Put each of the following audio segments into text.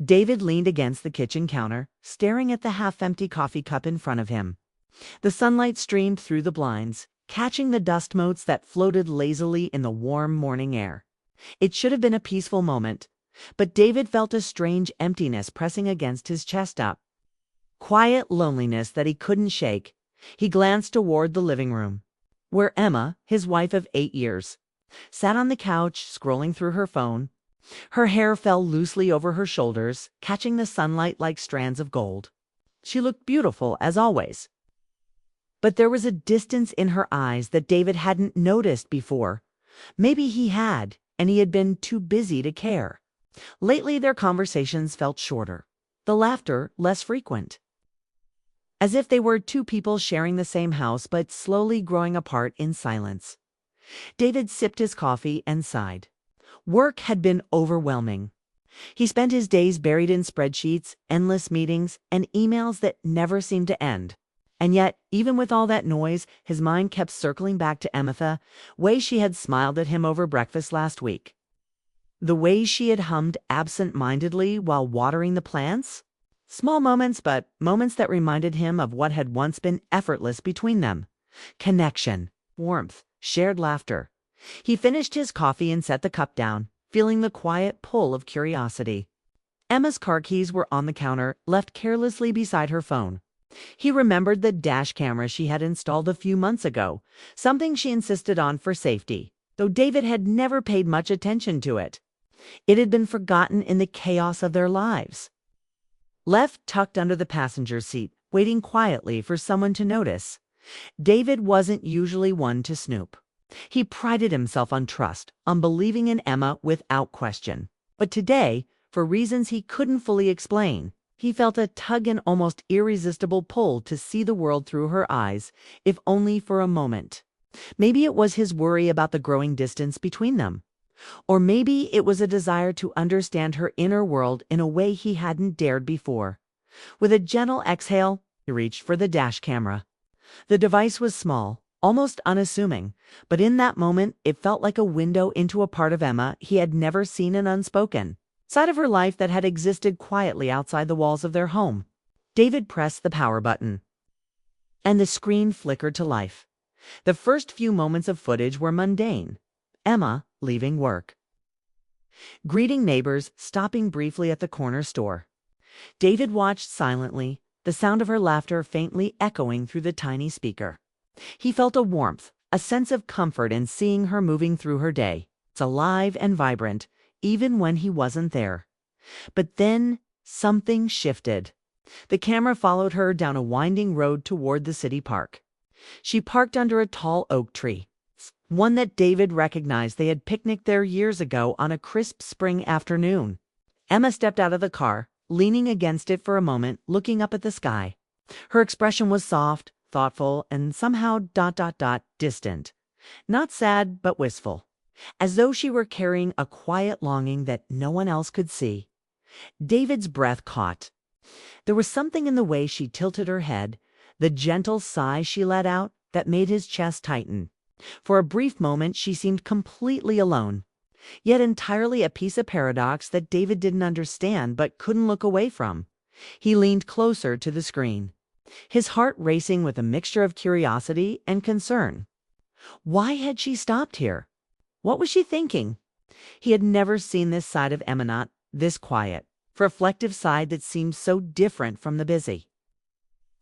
David leaned against the kitchen counter, staring at the half-empty coffee cup in front of him. The sunlight streamed through the blinds, catching the dust motes that floated lazily in the warm morning air. It should have been a peaceful moment, but David felt a strange emptiness pressing against his chest up. Quiet loneliness that he couldn't shake. He glanced toward the living room, where Emma, his wife of 8 years, sat on the couch scrolling through her phone. Her hair fell loosely over her shoulders, catching the sunlight like strands of gold. She looked beautiful, as always. But there was a distance in her eyes that David hadn't noticed before. Maybe he had, and he had been too busy to care. Lately, their conversations felt shorter, the laughter less frequent. As if they were two people sharing the same house but slowly growing apart in silence. David sipped his coffee and sighed. Work had been overwhelming. He spent his days buried in spreadsheets, endless meetings, and emails that never seemed to end. And yet, even with all that noise, his mind kept circling back to Emitha, way she had smiled at him over breakfast last week. The way she had hummed absent-mindedly while watering the plants. Small moments, but moments that reminded him of what had once been effortless between them. Connection, warmth, shared laughter. He finished his coffee and set the cup down, feeling the quiet pull of curiosity. Emma's car keys were on the counter, left carelessly beside her phone. He remembered the dash camera she had installed a few months ago, something she insisted on for safety, though David had never paid much attention to it. It had been forgotten in the chaos of their lives. Left tucked under the passenger seat, waiting quietly for someone to notice. David wasn't usually one to snoop. He prided himself on trust, on believing in Emma without question. But today, for reasons he couldn't fully explain, he felt a tug and almost irresistible pull to see the world through her eyes, if only for a moment. Maybe it was his worry about the growing distance between them. Or maybe it was a desire to understand her inner world in a way he hadn't dared before. With a gentle exhale, he reached for the dash camera. The device was small, almost unassuming, but in that moment it felt like a window into a part of Emma he had never seen and unspoken. Side of her life that had existed quietly outside the walls of their home. David pressed the power button, and the screen flickered to life. The first few moments of footage were mundane. Emma leaving work, greeting neighbors, stopping briefly at the corner store. David watched silently, the sound of her laughter faintly echoing through the tiny speaker. He felt a warmth, a sense of comfort in seeing her moving through her day. It's alive and vibrant, even when he wasn't there. But then something shifted. The camera followed her down a winding road toward the city park. She parked under a tall oak tree, one that David recognized they had picnicked there years ago on a crisp spring afternoon. Emma stepped out of the car, leaning against it for a moment, looking up at the sky. Her expression was soft, thoughtful, and somehow distant. Not sad, but wistful. As though she were carrying a quiet longing that no one else could see. David's breath caught. There was something in the way she tilted her head, the gentle sigh she let out, that made his chest tighten. For a brief moment she seemed completely alone, yet entirely a piece of paradox that David didn't understand but couldn't look away from. He leaned closer to the screen, his heart racing with a mixture of curiosity and concern. Why had she stopped here? What was she thinking? He had never seen this side of Emma, this quiet, reflective side that seemed so different from the busy,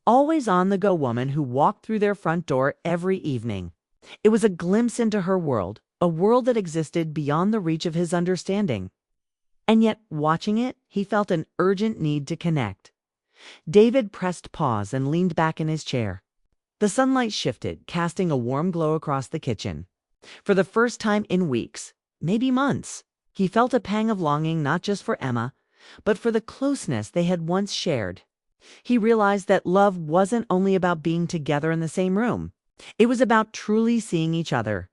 always on-the-go woman who walked through their front door every evening. It was a glimpse into her world, a world that existed beyond the reach of his understanding. And yet, watching it, he felt an urgent need to connect. David pressed pause and leaned back in his chair. The sunlight shifted, casting a warm glow across the kitchen. For the first time in weeks, maybe months, he felt a pang of longing not just for Emma, but for the closeness they had once shared. He realized that love wasn't only about being together in the same room. It was about truly seeing each other,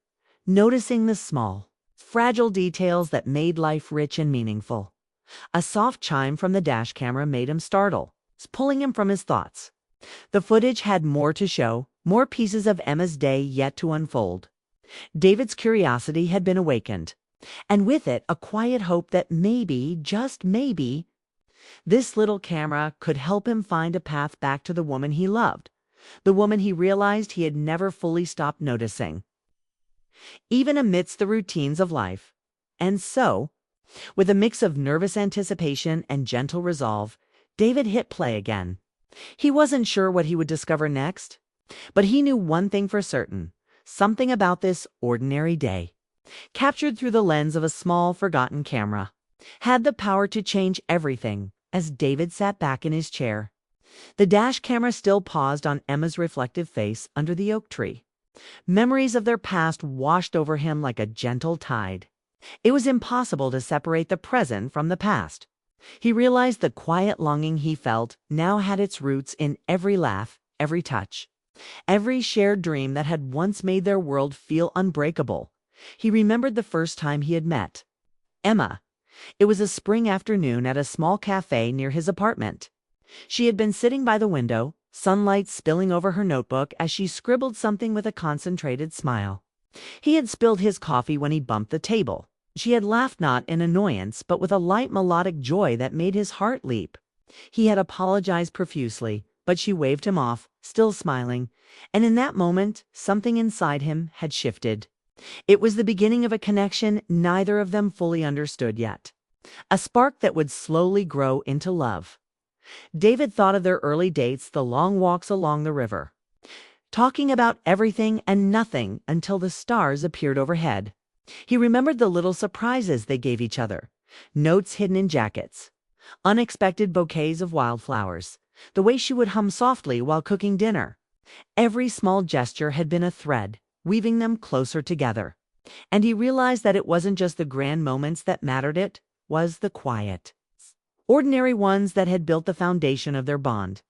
noticing the small, fragile details that made life rich and meaningful. A soft chime from the dash camera made him startle, pulling him from his thoughts. The footage had more to show, more pieces of Emma's day yet to unfold. David's curiosity had been awakened, and with it a quiet hope that maybe, just maybe, This little camera could help him find a path back to the woman he loved, the woman he realized he had never fully stopped noticing, even amidst the routines of life. And so, with a mix of nervous anticipation and gentle resolve, David hit play again. He wasn't sure what he would discover next, but he knew one thing for certain: something about this ordinary day, captured through the lens of a small, forgotten camera, had the power to change everything. As David sat back in his chair, the dash camera still paused on Emma's reflective face under the oak tree. Memories of their past washed over him like a gentle tide. It was impossible to separate the present from the past. He realized the quiet longing he felt now had its roots in every laugh, every touch, every shared dream that had once made their world feel unbreakable. He remembered the first time he had met Emma. It was a spring afternoon at a small cafe near his apartment. She had been sitting by the window, sunlight spilling over her notebook as she scribbled something with a concentrated smile. He had spilled his coffee when he bumped the table. She had laughed not in annoyance, but with a light melodic joy that made his heart leap. He had apologized profusely, but she waved him off, still smiling, and in that moment, something inside him had shifted. It was the beginning of a connection neither of them fully understood yet, a spark that would slowly grow into love. David thought of their early dates, the long walks along the river, talking about everything and nothing until the stars appeared overhead. He remembered the little surprises they gave each other, notes hidden in jackets, unexpected bouquets of wildflowers, the way she would hum softly while cooking dinner. Every small gesture had been a thread, weaving them closer together. And he realized that it wasn't just the grand moments that mattered, it was the quiet, ordinary ones that had built the foundation of their bond.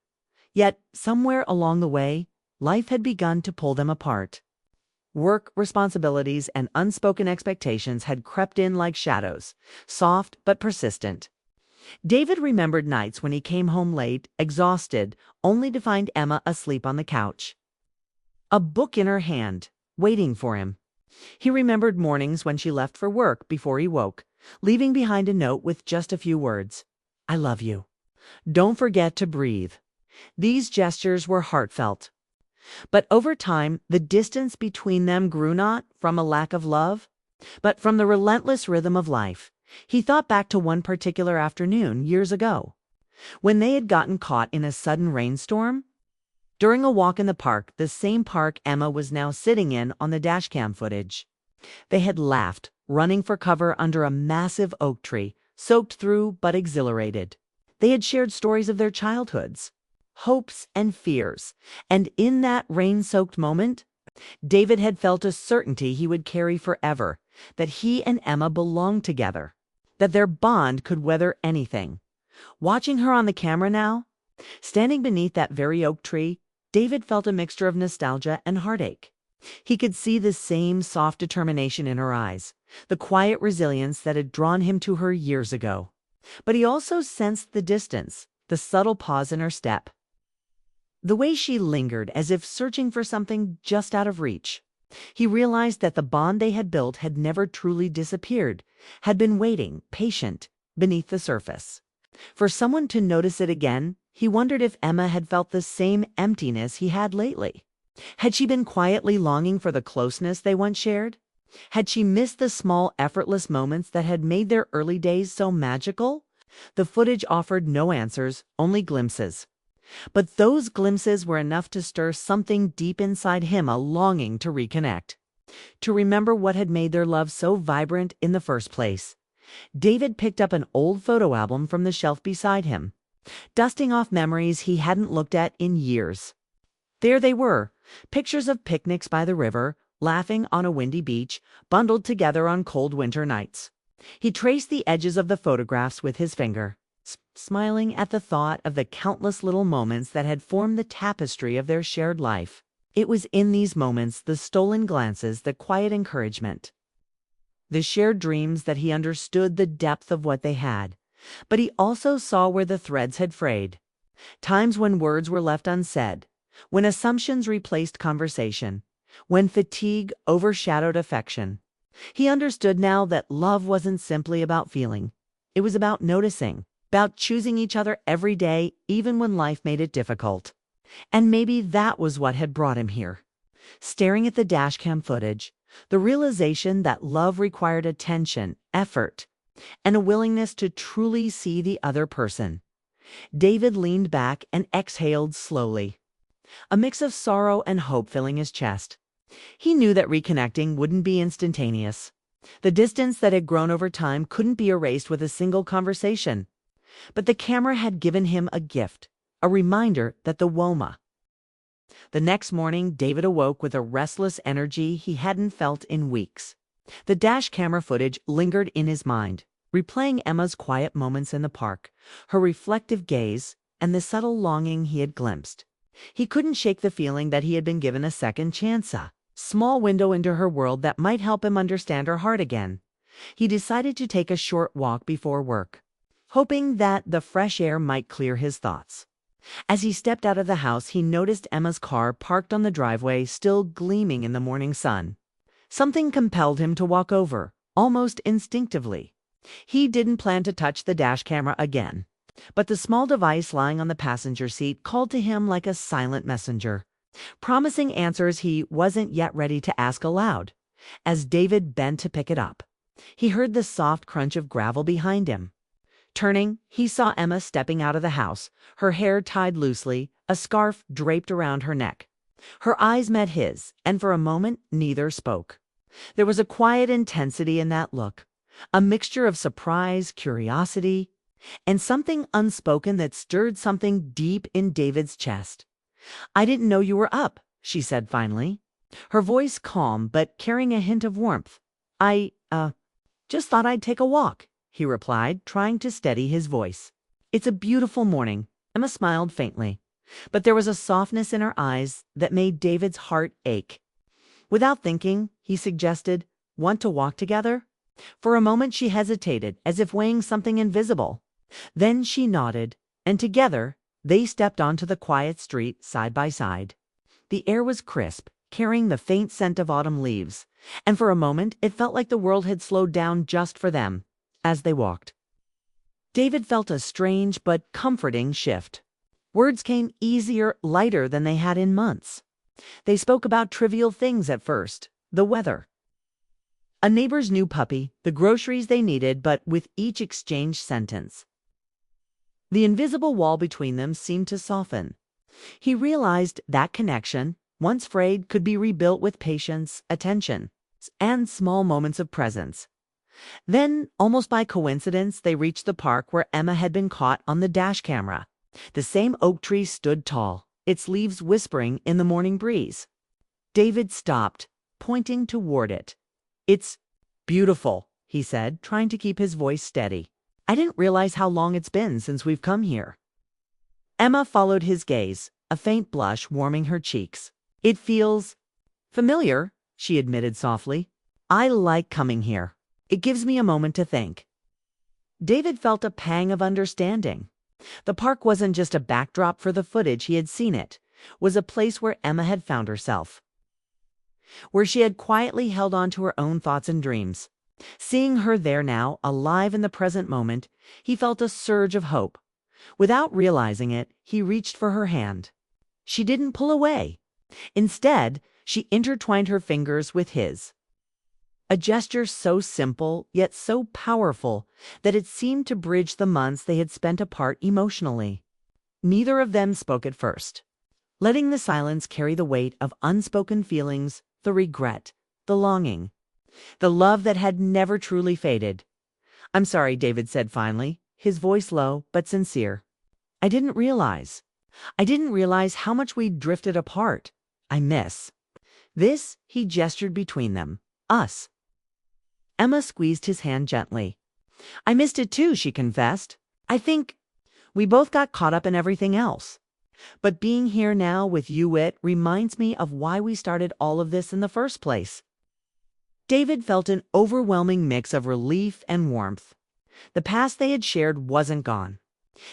Yet, somewhere along the way, life had begun to pull them apart. Work, responsibilities, and unspoken expectations had crept in like shadows, soft but persistent. David remembered nights when he came home late, exhausted, only to find Emma asleep on the couch, a book in her hand, waiting for him. He remembered mornings when she left for work before he woke, leaving behind a note with just a few words: "I love you. Don't forget to breathe." These gestures were heartfelt. But over time, the distance between them grew not from a lack of love, but from the relentless rhythm of life. He thought back to one particular afternoon years ago, when they had gotten caught in a sudden rainstorm. During a walk in the park, the same park Emma was now sitting in on the dashcam footage. They had laughed, running for cover under a massive oak tree, soaked through but exhilarated. They had shared stories of their childhoods, hopes and fears, and in that rain-soaked moment, David had felt a certainty he would carry forever, that he and Emma belonged together, that their bond could weather anything. Watching her on the camera now, standing beneath that very oak tree, David felt a mixture of nostalgia and heartache. He could see the same soft determination in her eyes, the quiet resilience that had drawn him to her years ago. But he also sensed the distance, the subtle pause in her step, the way she lingered as if searching for something just out of reach. He realized that the bond they had built had never truly disappeared, had been waiting, patient, beneath the surface. For someone to notice it again, he wondered if Emma had felt the same emptiness he had lately. Had she been quietly longing for the closeness they once shared? Had she missed the small, effortless moments that had made their early days so magical? The footage offered no answers, only glimpses. But those glimpses were enough to stir something deep inside him, a longing to reconnect, to remember what had made their love so vibrant in the first place. David picked up an old photo album from the shelf beside him, dusting off memories he hadn't looked at in years. There they were, pictures of picnics by the river, laughing on a windy beach, bundled together on cold winter nights. He traced the edges of the photographs with his finger, smiling at the thought of the countless little moments that had formed the tapestry of their shared life. It was in these moments, the stolen glances, the quiet encouragement, the shared dreams, that he understood the depth of what they had. But he also saw where the threads had frayed. Times when words were left unsaid, when assumptions replaced conversation, when fatigue overshadowed affection. He understood now that love wasn't simply about feeling. It was about noticing, about choosing each other every day, even when life made it difficult. And maybe that was what had brought him here. Staring at the dashcam footage, the realization that love required attention, effort, and a willingness to truly see the other person. David leaned back and exhaled slowly, a mix of sorrow and hope filling his chest. He knew that reconnecting wouldn't be instantaneous. The distance that had grown over time couldn't be erased with a single conversation. But the camera had given him a gift, a reminder that the WOMA. The next morning, David awoke with a restless energy he hadn't felt in weeks. The dash camera footage lingered in his mind, replaying Emma's quiet moments in the park, her reflective gaze, and the subtle longing he had glimpsed. He couldn't shake the feeling that he had been given a second chance, a small window into her world that might help him understand her heart again. He decided to take a short walk before work, hoping that the fresh air might clear his thoughts. As he stepped out of the house, he noticed Emma's car parked on the driveway, still gleaming in the morning sun. Something compelled him to walk over, almost instinctively. He didn't plan to touch the dash camera again, but the small device lying on the passenger seat called to him like a silent messenger, promising answers he wasn't yet ready to ask aloud. As David bent to pick it up, he heard the soft crunch of gravel behind him. Turning, he saw Emma stepping out of the house, her hair tied loosely, a scarf draped around her neck. Her eyes met his, and for a moment neither spoke. There was a quiet intensity in that look, a mixture of surprise, curiosity, and something unspoken that stirred something deep in David's chest. "I didn't know you were up," she said finally, her voice calm but carrying a hint of warmth. I just thought I'd take a walk," he replied, trying to steady his voice. "It's a beautiful morning." Emma smiled faintly, but there was a softness in her eyes that made David's heart ache. Without thinking, he suggested, "Want to walk together?" For a moment she hesitated, as if weighing something invisible. Then she nodded, and together they stepped onto the quiet street side by side. The air was crisp, carrying the faint scent of autumn leaves, and for a moment it felt like the world had slowed down just for them. As they walked, David felt a strange but comforting shift. Words came easier, lighter than they had in months. They spoke about trivial things at first, the weather, a neighbor's new puppy, the groceries they needed, but with each exchanged sentence, the invisible wall between them seemed to soften. He realized that connection, once frayed, could be rebuilt with patience, attention, and small moments of presence. Then, almost by coincidence, they reached the park where Emma had been caught on the dash camera. The same oak tree stood tall, its leaves whispering in the morning breeze. David stopped, pointing toward it. "It's beautiful," he said, trying to keep his voice steady. "I didn't realize how long it's been since we've come here." Emma followed his gaze, a faint blush warming her cheeks. "It feels familiar," she admitted softly. "I like coming here. It gives me a moment to think." David felt a pang of understanding. The park wasn't just a backdrop for the footage he had seen, it was a place where Emma had found herself, where she had quietly held on to her own thoughts and dreams. Seeing her there now, alive in the present moment, he felt a surge of hope. Without realizing it, he reached for her hand. She didn't pull away. Instead, she intertwined her fingers with his. A gesture so simple, yet so powerful, that it seemed to bridge the months they had spent apart emotionally. Neither of them spoke at first, letting the silence carry the weight of unspoken feelings, the regret, the longing, the love that had never truly faded. "I'm sorry," David said finally, his voice low but sincere. I didn't realize how much we'd drifted apart. I miss this," he gestured between them. "Us." Emma squeezed his hand gently. "I missed it too," she confessed. "I think we both got caught up in everything else. But being here now with you, it reminds me of why we started all of this in the first place." David felt an overwhelming mix of relief and warmth. The past they had shared wasn't gone.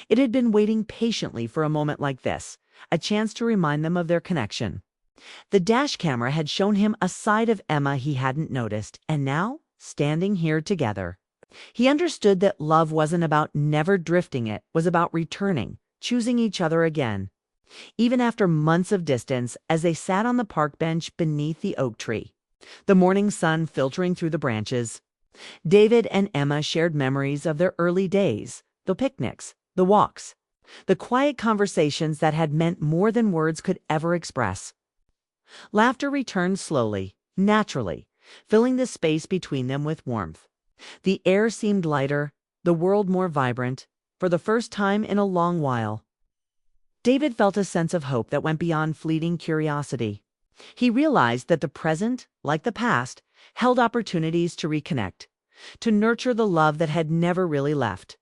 It had been waiting patiently for a moment like this, a chance to remind them of their connection. The dash camera had shown him a side of Emma he hadn't noticed, and now, standing here together, He understood that love wasn't about never drifting, it was about returning, choosing each other again. Even after months of distance, as they sat on the park bench beneath the oak tree, the morning sun filtering through the branches, David and Emma shared memories of their early days, the picnics, the walks, the quiet conversations that had meant more than words could ever express. Laughter returned slowly, naturally, filling the space between them with warmth. The air seemed lighter, the world more vibrant, for the first time in a long while. David felt a sense of hope that went beyond fleeting curiosity. He realized that the present, like the past, held opportunities to reconnect, to nurture the love that had never really left.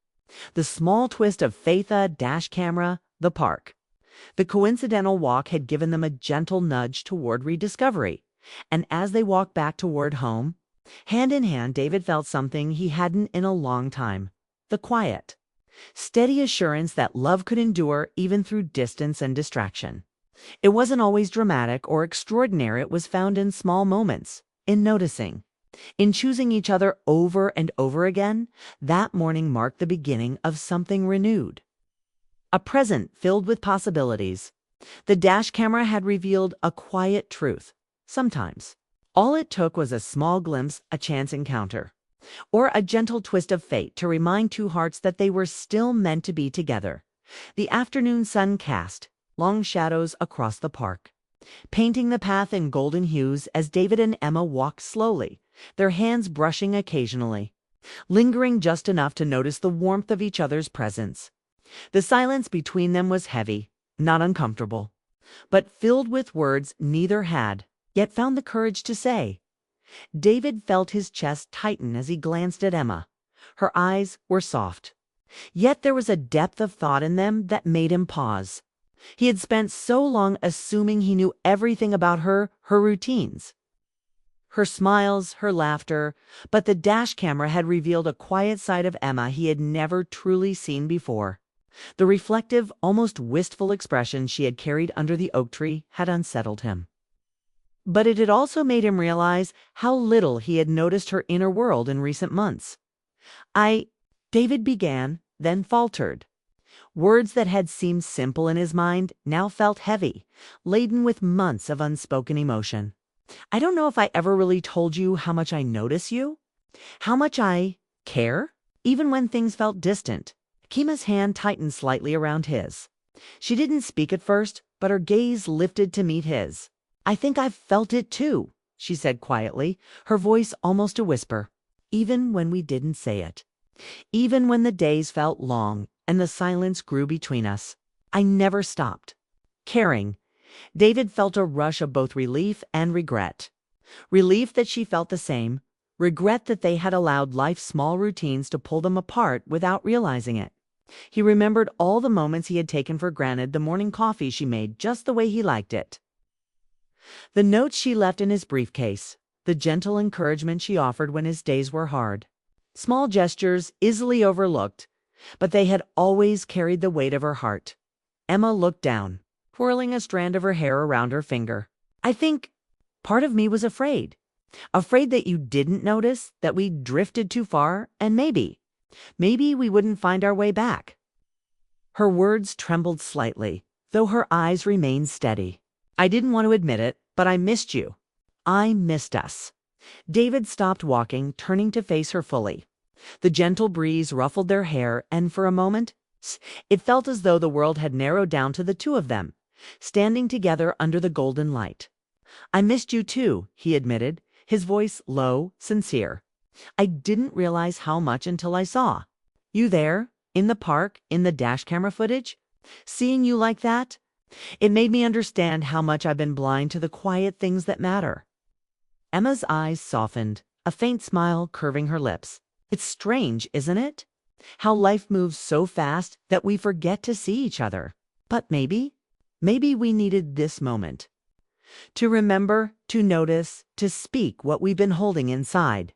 The small twist of faith, a dash camera, the park. The coincidental walk had given them a gentle nudge toward rediscovery, and as they walked back toward home, hand in hand, David felt something he hadn't in a long time: the quiet, steady assurance that love could endure even through distance and distraction. It wasn't always dramatic or extraordinary. It was found in small moments, in noticing, in choosing each other over and over again. That morning marked the beginning of something renewed. A present filled with possibilities. The dash camera had revealed a quiet truth. Sometimes, all it took was a small glimpse, a chance encounter, or a gentle twist of fate to remind two hearts that they were still meant to be together. The afternoon sun cast long shadows across the park, painting the path in golden hues as David and Emma walked slowly, their hands brushing occasionally, lingering just enough to notice the warmth of each other's presence. The silence between them was heavy, not uncomfortable, but filled with words neither had, yet found the courage to say. David felt his chest tighten as he glanced at Emma. Her eyes were soft, yet there was a depth of thought in them that made him pause. He had spent so long assuming he knew everything about her routines, her smiles, her laughter, but the dash camera had revealed a quiet side of Emma he had never truly seen before. The reflective, almost wistful expression she had carried under the oak tree had unsettled him. But it had also made him realize how little he had noticed her inner world in recent months. David began, then faltered. Words that had seemed simple in his mind now felt heavy, laden with months of unspoken emotion. I don't know if I ever really told you how much I notice you, how much I care, even when things felt distant. Kima's hand tightened slightly around his. She didn't speak at first, but her gaze lifted to meet his. I think I've felt it too, she said quietly, her voice almost a whisper, even when we didn't say it. Even when the days felt long and the silence grew between us, I never stopped caring. David felt a rush of both relief and regret. Relief that she felt the same, regret that they had allowed life's small routines to pull them apart without realizing it. He remembered all the moments he had taken for granted, the morning coffee she made just the way he liked it, the notes she left in his briefcase, the gentle encouragement she offered when his days were hard. Small gestures easily overlooked, but they had always carried the weight of her heart. Emma looked down, twirling a strand of her hair around her finger. I think part of me was afraid that you didn't notice, that we drifted too far, and maybe we wouldn't find our way back. Her words trembled slightly, though her eyes remained steady. I didn't want to admit it, but I missed you. I missed us. David stopped walking, turning to face her fully. The gentle breeze ruffled their hair, and for a moment, it felt as though the world had narrowed down to the two of them, standing together under the golden light. I missed you too, he admitted, his voice low, sincere. I didn't realize how much until I saw you there, in the park, in the dash camera footage. Seeing you like that, it made me understand how much I've been blind to the quiet things that matter. Emma's eyes softened, a faint smile curving her lips. It's strange, isn't it? How life moves so fast that we forget to see each other. But maybe we needed this moment to remember, to notice, to speak what we've been holding inside.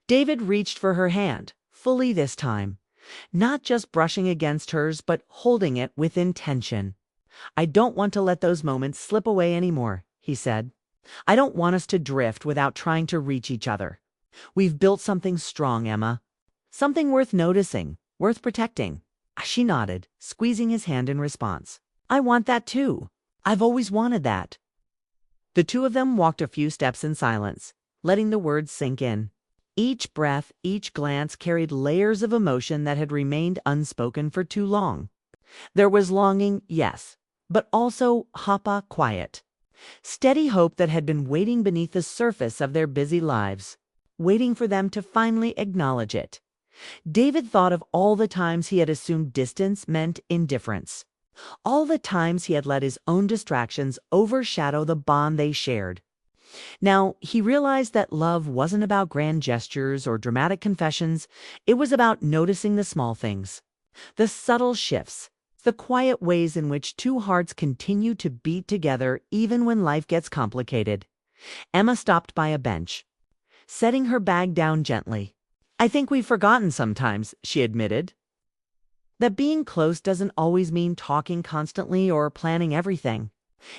David reached for her hand, fully this time, not just brushing against hers, but holding it with intention. I don't want to let those moments slip away anymore, he said. I don't want us to drift without trying to reach each other. We've built something strong, Emma. Something worth noticing, worth protecting. She nodded, squeezing his hand in response. I want that too. I've always wanted that. The two of them walked a few steps in silence, letting the words sink in. Each breath, each glance carried layers of emotion that had remained unspoken for too long. There was longing, yes, but also quiet. Steady hope that had been waiting beneath the surface of their busy lives, waiting for them to finally acknowledge it. David thought of all the times he had assumed distance meant indifference. All the times he had let his own distractions overshadow the bond they shared. Now, he realized that love wasn't about grand gestures or dramatic confessions. It was about noticing the small things, the subtle shifts, the quiet ways in which two hearts continue to beat together even when life gets complicated. Emma stopped by a bench, setting her bag down gently. I think we've forgotten sometimes, she admitted, that being close doesn't always mean talking constantly or planning everything.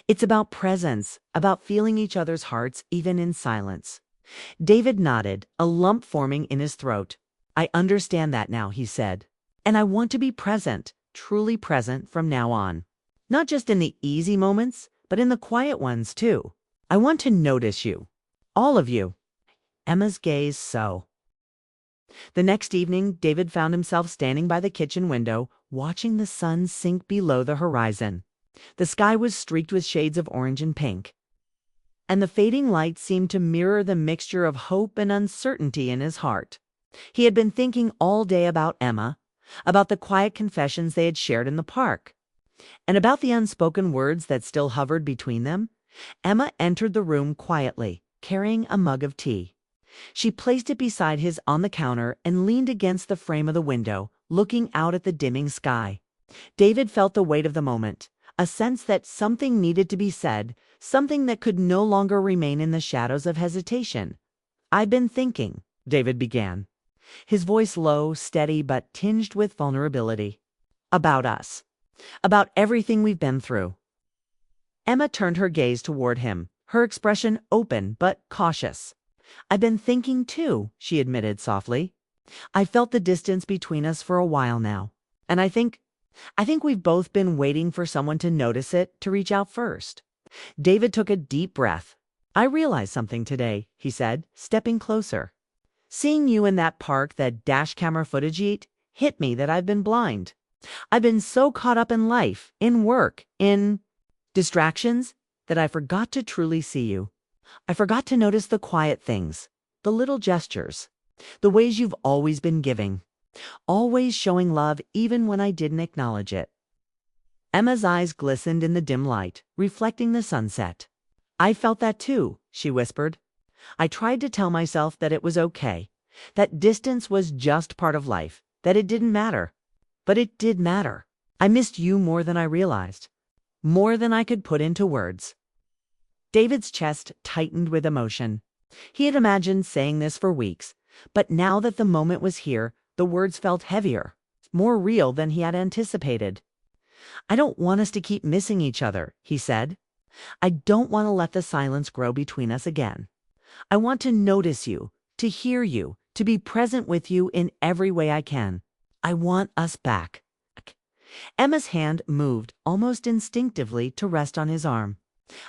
It's about presence, about feeling each other's hearts even in silence. David nodded, a lump forming in his throat. I understand that now, he said. And I want to be present, truly present from now on. Not just in the easy moments, but in the quiet ones too. I want to notice you. All of you. Emma's gaze so. The next evening, David found himself standing by the kitchen window, watching the sun sink below the horizon. The sky was streaked with shades of orange and pink, and the fading light seemed to mirror the mixture of hope and uncertainty in his heart. He had been thinking all day about Emma, about the quiet confessions they had shared in the park, and about the unspoken words that still hovered between them. Emma entered the room quietly, carrying a mug of tea. She placed it beside his on the counter and leaned against the frame of the window, looking out at the dimming sky. David felt the weight of the moment, a sense that something needed to be said, something that could no longer remain in the shadows of hesitation. I've been thinking, David began, his voice low, steady, but tinged with vulnerability. About us. About everything we've been through. Emma turned her gaze toward him, her expression open but cautious. I've been thinking too, she admitted softly. I felt the distance between us for a while now, and I think we've both been waiting for someone to notice it, to reach out first. David took a deep breath. I realized something today, he said, stepping closer. Seeing you in that park, that dash camera footage hit me that I've been blind. I've been so caught up in life, in work, in distractions, that I forgot to truly see you. I forgot to notice the quiet things, the little gestures, the ways you've always been giving, always showing love even when I didn't acknowledge it. Emma's eyes glistened in the dim light, reflecting the sunset. I felt that too, she whispered. I tried to tell myself that it was okay, that distance was just part of life, that it didn't matter. But it did matter. I missed you more than I realized, more than I could put into words. David's chest tightened with emotion. He had imagined saying this for weeks, but now that the moment was here, the words felt heavier, more real than he had anticipated. I don't want us to keep missing each other, he said. I don't want to let the silence grow between us again. I want to notice you, to hear you, to be present with you in every way I can. I want us back. Emma's hand moved almost instinctively to rest on his arm.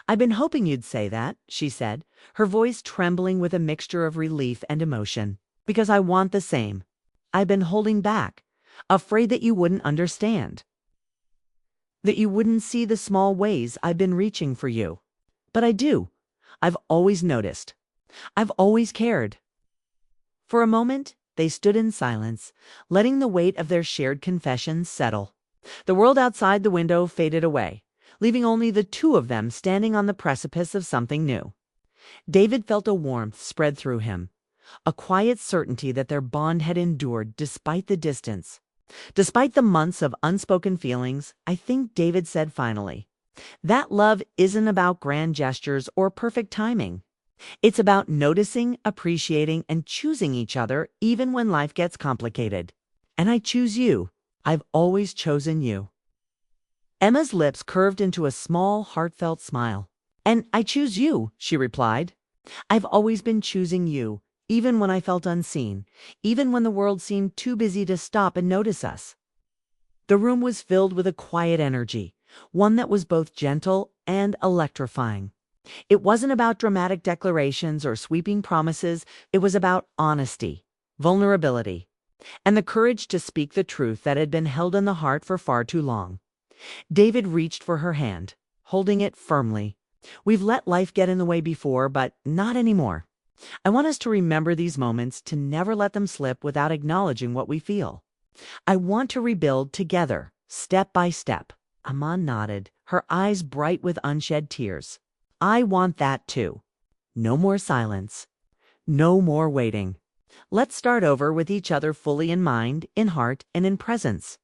I've been hoping you'd say that, she said, her voice trembling with a mixture of relief and emotion, because I want the same. I've been holding back, afraid that you wouldn't understand, that you wouldn't see the small ways I've been reaching for you. But I do. I've always noticed. I've always cared. For a moment, they stood in silence, letting the weight of their shared confessions settle. The world outside the window faded away, leaving only the two of them standing on the precipice of something new. David felt a warmth spread through him, a quiet certainty that their bond had endured despite the distance. Despite the months of unspoken feelings, I think David said finally, that love isn't about grand gestures or perfect timing. It's about noticing, appreciating, and choosing each other even when life gets complicated. And I choose you. I've always chosen you. Emma's lips curved into a small, heartfelt smile. And I choose you, she replied. I've always been choosing you, even when I felt unseen, even when the world seemed too busy to stop and notice us. The room was filled with a quiet energy, one that was both gentle and electrifying. It wasn't about dramatic declarations or sweeping promises, it was about honesty, vulnerability, and the courage to speak the truth that had been held in the heart for far too long. David reached for her hand, holding it firmly. We've let life get in the way before, but not anymore. I want us to remember these moments, to never let them slip without acknowledging what we feel. I want to rebuild together, step by step. Aman nodded, her eyes bright with unshed tears. I want that too. No more silence. No more waiting. Let's start over with each other fully in mind, in heart, and in presence.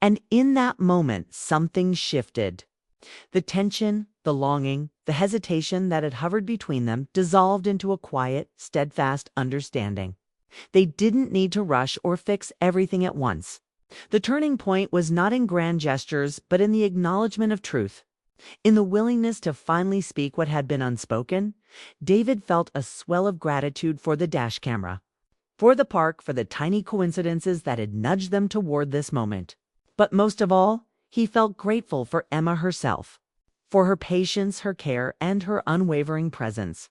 And in that moment, something shifted. The tension, the longing, the hesitation that had hovered between them dissolved into a quiet, steadfast understanding. They didn't need to rush or fix everything at once. The turning point was not in grand gestures, but in the acknowledgement of truth. In the willingness to finally speak what had been unspoken, David felt a swell of gratitude for the dash camera, for the park, for the tiny coincidences that had nudged them toward this moment. But most of all, he felt grateful for Emma herself, for her patience, her care, and her unwavering presence.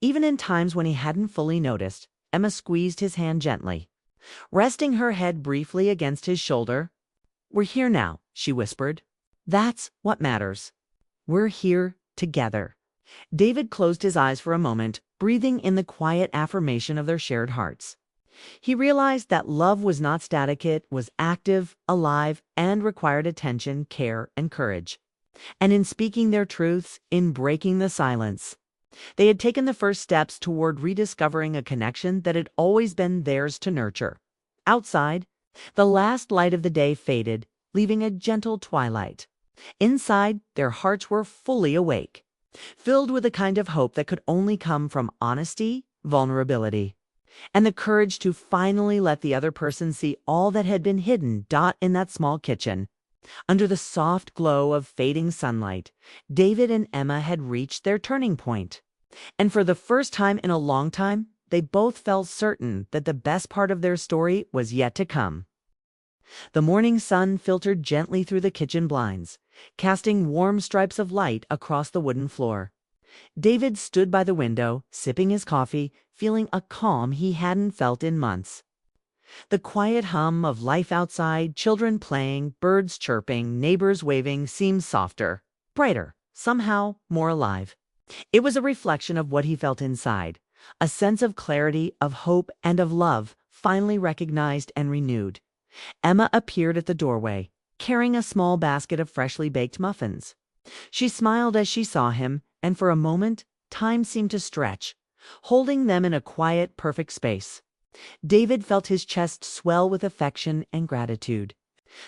Even in times when he hadn't fully noticed, Emma squeezed his hand gently, resting her head briefly against his shoulder. "We're here now," she whispered. "That's what matters. We're here together." David closed his eyes for a moment, breathing in the quiet affirmation of their shared hearts. He realized that love was not static, it was active, alive, and required attention, care, and courage. And in speaking their truths, in breaking the silence, they had taken the first steps toward rediscovering a connection that had always been theirs to nurture. Outside, the last light of the day faded, leaving a gentle twilight. Inside, their hearts were fully awake, filled with a kind of hope that could only come from honesty, vulnerability, and the courage to finally let the other person see all that had been hidden in that small kitchen. Under the soft glow of fading sunlight, David and Emma had reached their turning point. And for the first time in a long time, they both felt certain that the best part of their story was yet to come. The morning sun filtered gently through the kitchen blinds, casting warm stripes of light across the wooden floor. David stood by the window, sipping his coffee, feeling a calm he hadn't felt in months. The quiet hum of life outside, children playing, birds chirping, neighbors waving, seemed softer, brighter, somehow more alive. It was a reflection of what he felt inside, a sense of clarity, of hope, and of love, finally recognized and renewed. Emma appeared at the doorway, carrying a small basket of freshly baked muffins. She smiled as she saw him, and for a moment, time seemed to stretch, holding them in a quiet, perfect space. David felt his chest swell with affection and gratitude.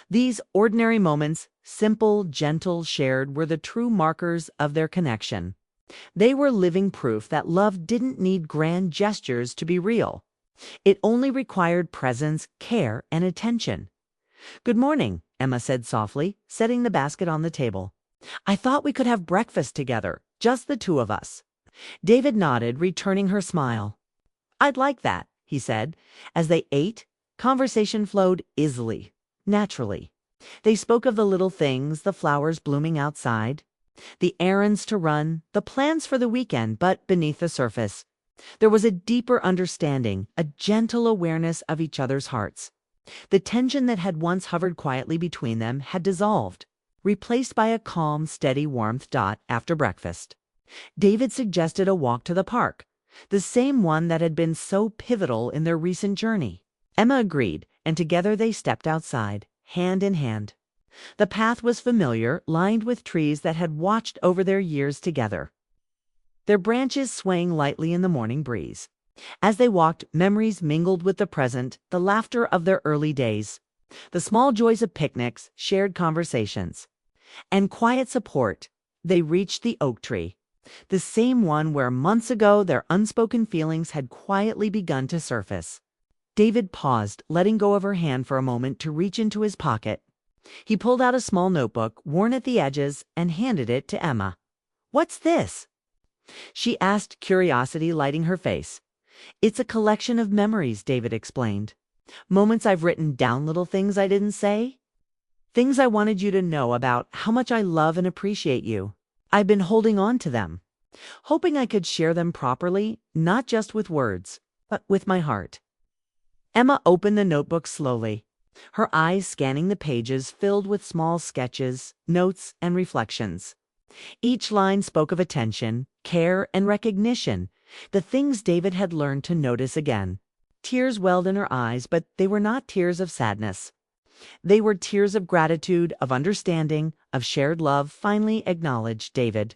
These ordinary moments, simple, gentle, shared, were the true markers of their connection. They were living proof that love didn't need grand gestures to be real. It only required presence, care, and attention. "Good morning," Emma said softly, setting the basket on the table. "I thought we could have breakfast together, just the two of us." David nodded, returning her smile. "I'd like that," he said. As they ate, conversation flowed easily, naturally. They spoke of the little things, the flowers blooming outside, the errands to run, the plans for the weekend, but beneath the surface, there was a deeper understanding, a gentle awareness of each other's hearts. The tension that had once hovered quietly between them had dissolved, replaced by a calm, steady warmth. After breakfast, David suggested a walk to the park, the same one that had been so pivotal in their recent journey. Emma agreed, and together they stepped outside, hand in hand. The path was familiar, lined with trees that had watched over their years together, their branches swaying lightly in the morning breeze. As they walked, memories mingled with the present, the laughter of their early days, the small joys of picnics, shared conversations, and quiet support. They reached the oak tree, the same one where months ago their unspoken feelings had quietly begun to surface. David paused, letting go of her hand for a moment to reach into his pocket. He pulled out a small notebook, worn at the edges, and handed it to Emma. "What's this?" she asked, curiosity lighting her face. It's a collection of memories, David explained. Moments I've written down, little things I didn't say. Things I wanted you to know about how much I love and appreciate you. I've been holding on to them, hoping I could share them properly, not just with words, but with my heart. Emma opened the notebook slowly, her eyes scanning the pages filled with small sketches, notes, and reflections. Each line spoke of attention, care, and recognition, the things David had learned to notice again. Tears welled in her eyes, but they were not tears of sadness. They were tears of gratitude, of understanding, of shared love, finally acknowledged David.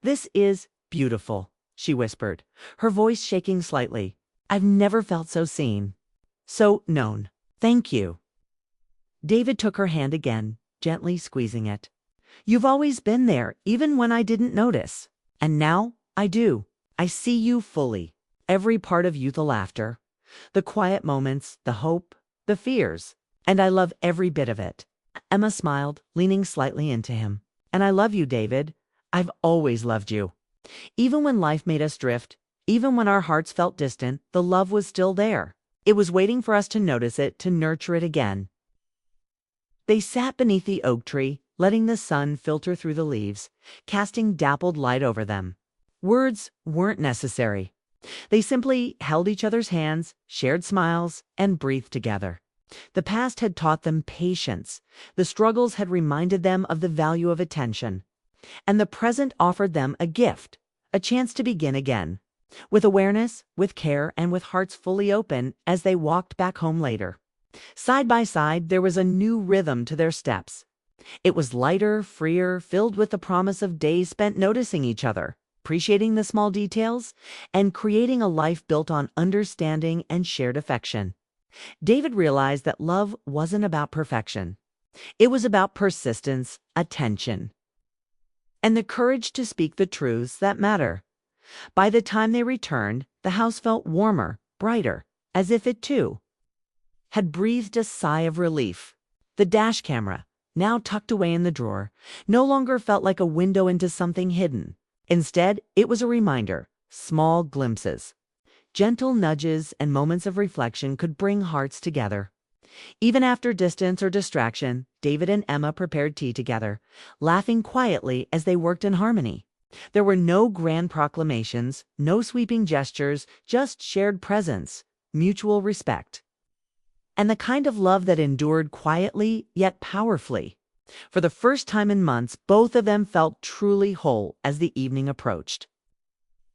"This is beautiful," she whispered, her voice shaking slightly. "I've never felt so seen, so known. Thank you." David took her hand again, gently squeezing it. "You've always been there, even when I didn't notice. And now I do. I see you fully. Every part of you, the laughter, the quiet moments, the hope, the fears. And I love every bit of it." Emma smiled, leaning slightly into him. "And I love you, David. I've always loved you. Even when life made us drift, even when our hearts felt distant, the love was still there. It was waiting for us to notice it, to nurture it again." They sat beneath the oak tree, letting the sun filter through the leaves, casting dappled light over them. Words weren't necessary. They simply held each other's hands, shared smiles, and breathed together. The past had taught them patience. The struggles had reminded them of the value of attention. And the present offered them a gift, a chance to begin again, with awareness, with care, and with hearts fully open as they walked back home later. Side by side, there was a new rhythm to their steps. It was lighter, freer, filled with the promise of days spent noticing each other, appreciating the small details, and creating a life built on understanding and shared affection. David realized that love wasn't about perfection. It was about persistence, attention, and the courage to speak the truths that matter. By the time they returned, the house felt warmer, brighter, as if it too had breathed a sigh of relief. The dash camera, now tucked away in the drawer, no longer felt like a window into something hidden. Instead, it was a reminder, small glimpses. Gentle nudges and moments of reflection could bring hearts together. Even after distance or distraction, David and Emma prepared tea together, laughing quietly as they worked in harmony. There were no grand proclamations, no sweeping gestures, just shared presence, mutual respect, and the kind of love that endured quietly yet powerfully. For the first time in months, both of them felt truly whole as the evening approached.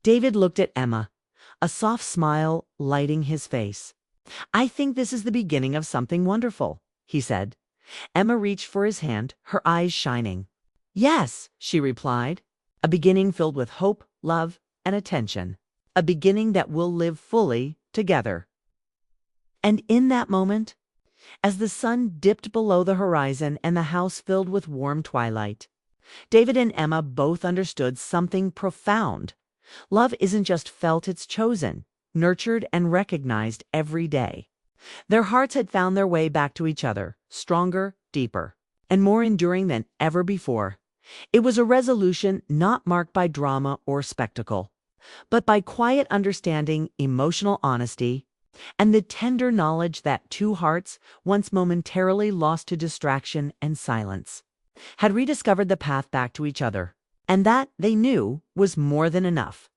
David looked at Emma, a soft smile lighting his face. "I think this is the beginning of something wonderful," he said. Emma reached for his hand, her eyes shining. "Yes," she replied, "a beginning filled with hope, love, and attention. A beginning that will live fully together." And in that moment, as the sun dipped below the horizon and the house filled with warm twilight, David and Emma both understood something profound. Love isn't just felt, it's chosen, nurtured, and recognized every day. Their hearts had found their way back to each other, stronger, deeper, and more enduring than ever before. It was a resolution not marked by drama or spectacle, but by quiet understanding, emotional honesty, and the tender knowledge that two hearts, once momentarily lost to distraction and silence, had rediscovered the path back to each other. And that, they knew, was more than enough.